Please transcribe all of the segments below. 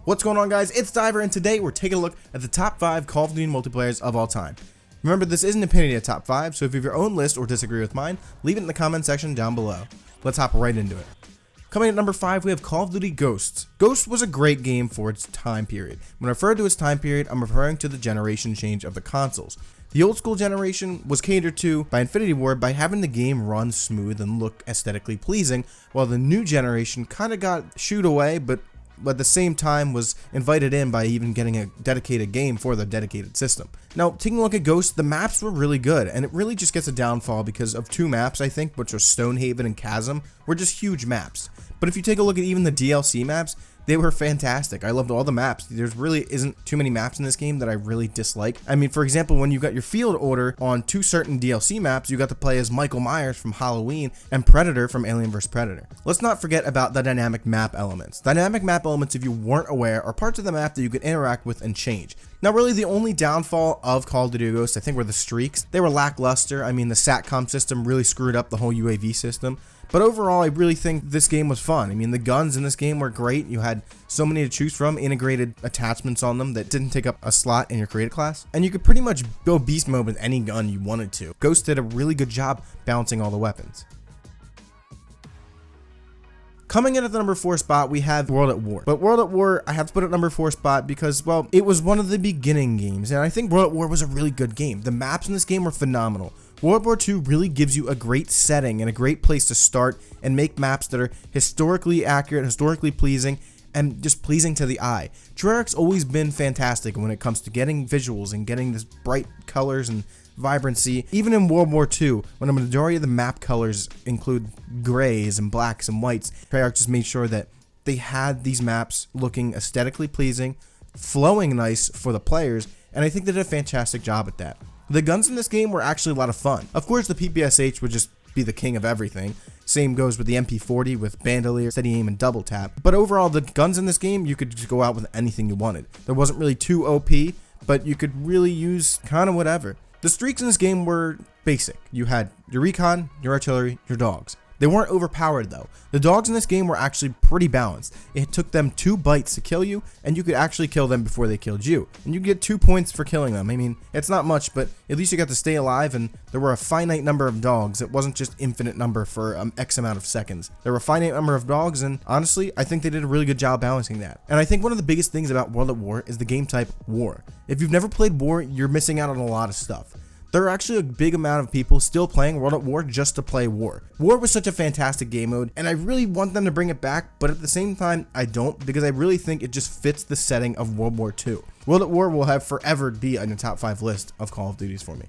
What's going on, guys? It's Diver, and today we're taking a look at the top 5 Call of Duty multiplayers of all time. Remember, this isn't opinionated top 5, so if you have your own list or disagree with mine, leave it in the comment section down below. Let's hop right into it. Coming at number 5, we have Call of Duty Ghosts. Ghosts was a great game for its time period. When I refer to its time period, I'm referring to the generation change of the consoles. The old school generation was catered to by Infinity Ward by having the game run smooth and look aesthetically pleasing, while the new generation kind of got shooed away, but at the same time was invited in by even getting a dedicated game for the dedicated system. Now, taking a look at Ghosts, the maps were really good, and it really just gets a downfall because of 2 maps, I think, which are Stonehaven and Chasm, were just huge maps. But if you take a look at even the DLC maps, they were fantastic. I loved all the maps. There's really isn't too many maps in this game that I really dislike. I mean, for example, when you got your field order on 2 certain DLC maps, you got to play as Michael Myers from Halloween and Predator from Alien vs. Predator. Let's not forget about the dynamic map elements. Dynamic map elements, if you weren't aware, are parts of the map that you could interact with and change. Now, really, the only downfall of Call of Duty Ghosts, I think, were the streaks. They were lackluster. I mean, the SATCOM system really screwed up the whole UAV system. But overall, I really think this game was fun. I mean, the guns in this game were great. You had so many to choose from, integrated attachments on them that didn't take up a slot in your creative class. And you could pretty much go beast mode with any gun you wanted to. Ghost did a really good job balancing all the weapons. Coming in at the number 4 spot, we have World at War. But World at War, I have to put it at number 4 spot because, well, it was one of the beginning games. And I think World at War was a really good game. The maps in this game were phenomenal. World War II really gives you a great setting and a great place to start and make maps that are historically accurate, historically pleasing, and just pleasing to the eye. Treyarch's always been fantastic when it comes to getting visuals and getting this bright colors and vibrancy. Even in World War II, when a majority of the map colors include grays and blacks and whites, Treyarch just made sure that they had these maps looking aesthetically pleasing, flowing nice for the players, and I think they did a fantastic job at that. The guns in this game were actually a lot of fun. Of course, the PPSH would just be the king of everything. Same goes with the MP40 with bandolier, steady aim, and double tap. But overall, the guns in this game, you could just go out with anything you wanted. There wasn't really too OP, but you could really use kind of whatever. The streaks in this game were basic. You had your recon, your artillery, your dogs. They weren't overpowered though. The dogs in this game were actually pretty balanced. It took them 2 bites to kill you, and you could actually kill them before they killed you. And you get 2 points for killing them. I mean, it's not much, but at least you got to stay alive, and there were a finite number of dogs. It wasn't just infinite number for X amount of seconds. There were a finite number of dogs, and honestly, I think they did a really good job balancing that. And I think one of the biggest things about World at War is the game type War. If you've never played War, you're missing out on a lot of stuff. There are actually a big amount of people still playing World at War just to play War. War was such a fantastic game mode, and I really want them to bring it back, but at the same time, I don't, because I really think it just fits the setting of World War II. World at War will have forever be in the top 5 list of Call of Duties for me.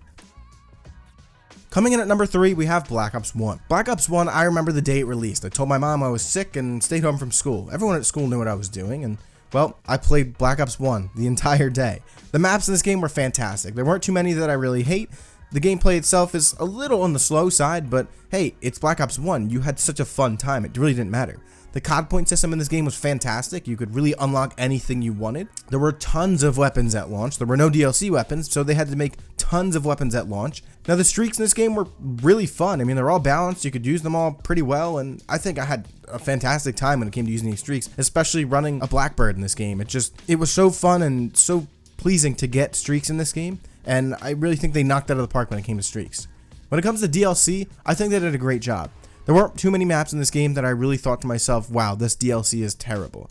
Coming in at number 3, we have Black Ops 1. Black Ops 1, I remember the day it released. I told my mom I was sick and stayed home from school. Everyone at school knew what I was doing, and well, I played Black Ops 1 the entire day. The maps in this game were fantastic. There weren't too many that I really hate. The gameplay itself is a little on the slow side, but hey, it's Black Ops 1. You had such a fun time. It really didn't matter. The COD point system in this game was fantastic. You could really unlock anything you wanted. There were tons of weapons at launch. There were no DLC weapons, so they had to make tons of weapons at launch. Now, the streaks in this game were really fun. I mean, they're all balanced. You could use them all pretty well, and I think I had a fantastic time when it came to using these streaks, especially running a Blackbird in this game. It was so fun and so pleasing to get streaks in this game, and I really think they knocked it out of the park when it came to streaks. When it comes to DLC, I think they did a great job. There weren't too many maps in this game that I really thought to myself, wow, this DLC is terrible.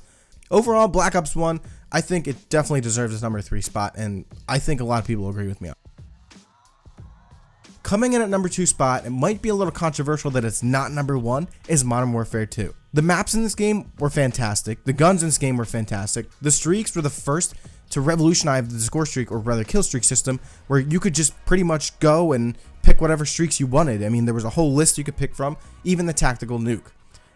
Overall, Black Ops 1, I think it definitely deserves its number 3 spot, and I think a lot of people agree with me. Coming in at number 2 spot, it might be a little controversial that it's not number 1, is Modern Warfare 2. The maps in this game were fantastic. The guns in this game were fantastic. The streaks were the first to revolutionize the score streak, or rather kill streak system, where you could just pretty much go and pick whatever streaks you wanted. I mean, there was a whole list you could pick from, even the tactical nuke.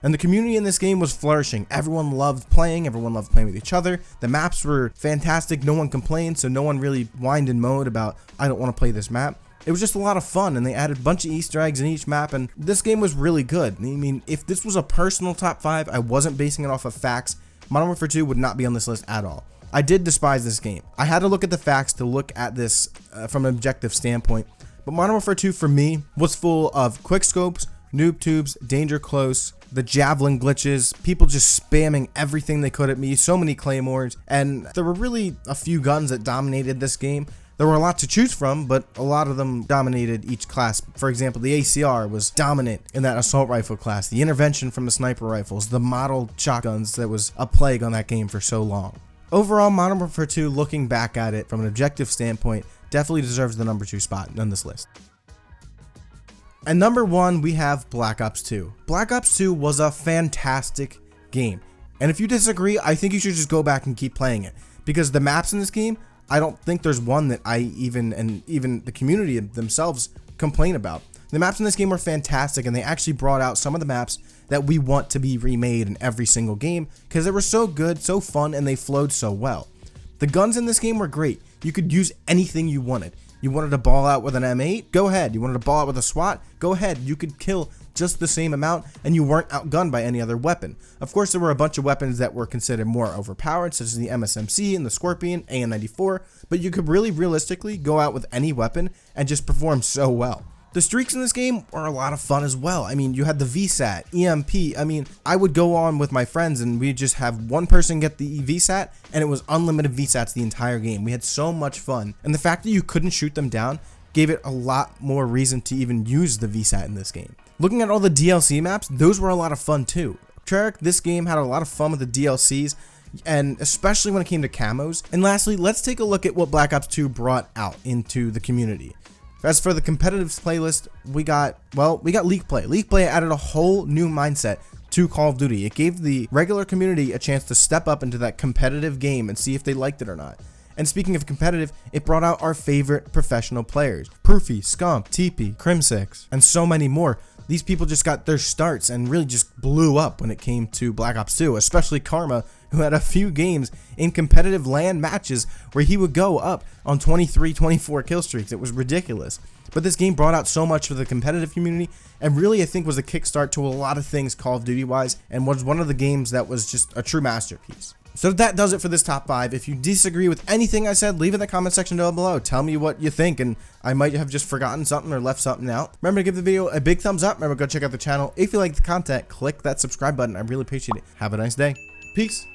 And the community in this game was flourishing. Everyone loved playing with each other. The maps were fantastic. No one complained, so no one really whined and moaned about, I don't want to play this map. It was just a lot of fun, and they added a bunch of Easter eggs in each map, and this game was really good. I mean, if this was a personal top 5, I wasn't basing it off of facts, Modern Warfare 2 would not be on this list at all. I did despise this game. I had to look at the facts to look at this from an objective standpoint, but Modern Warfare 2 for me was full of quick scopes, noob tubes, danger close, the javelin glitches, people just spamming everything they could at me, so many claymores, and there were really a few guns that dominated this game. There were a lot to choose from, but a lot of them dominated each class. For example, the ACR was dominant in that assault rifle class. The intervention from the sniper rifles, the model shotguns, that was a plague on that game for so long. Overall, Modern Warfare 2, looking back at it from an objective standpoint, definitely deserves the number 2 spot on this list. And number 1, we have Black Ops 2. Black Ops 2 was a fantastic game. And if you disagree, I think you should just go back and keep playing it. Because the maps in this game, I don't think there's one that even the community themselves complain about. The maps in this game were fantastic, and they actually brought out some of the maps that we want to be remade in every single game because they were so good, so fun, and they flowed so well. The guns in this game were great. You could use anything you wanted. You wanted to ball out with an M8? Go ahead. You wanted to ball out with a SWAT? Go ahead. You could kill just the same amount, and you weren't outgunned by any other weapon. Of course, there were a bunch of weapons that were considered more overpowered, such as the MSMC and the Scorpion, AN-94, but you could really realistically go out with any weapon and just perform so well. The streaks in this game were a lot of fun as well. I mean, you had the VSAT, EMP. I mean, I would go on with my friends and we'd just have one person get the VSAT, and it was unlimited VSATs the entire game. We had so much fun. And the fact that you couldn't shoot them down gave it a lot more reason to even use the VSAT in this game. Looking at all the DLC maps, those were a lot of fun too. Treyarch, this game had a lot of fun with the DLCs, and especially when it came to camos. And lastly, let's take a look at what Black Ops 2 brought out into the community. As for the competitive playlist, we got League Play. League Play added a whole new mindset to Call of Duty. It gave the regular community a chance to step up into that competitive game and see if they liked it or not. And speaking of competitive, it brought out our favorite professional players. Proofy, Scump, TP, Crim6, and so many more. These people just got their starts and really just blew up when it came to Black Ops 2, especially Karma, who had a few games in competitive LAN matches where he would go up on 23, 24 kill streaks. It was ridiculous. But this game brought out so much for the competitive community, and really I think was a kickstart to a lot of things Call of Duty wise, and was one of the games that was just a true masterpiece. So that does it for this top 5. If you disagree with anything I said, leave it in the comment section down below. Tell me what you think, and I might have just forgotten something or left something out. Remember to give the video a big thumbs up. Remember, go check out the channel. If you like the content, click that subscribe button. I really appreciate it. Have a nice day. Peace.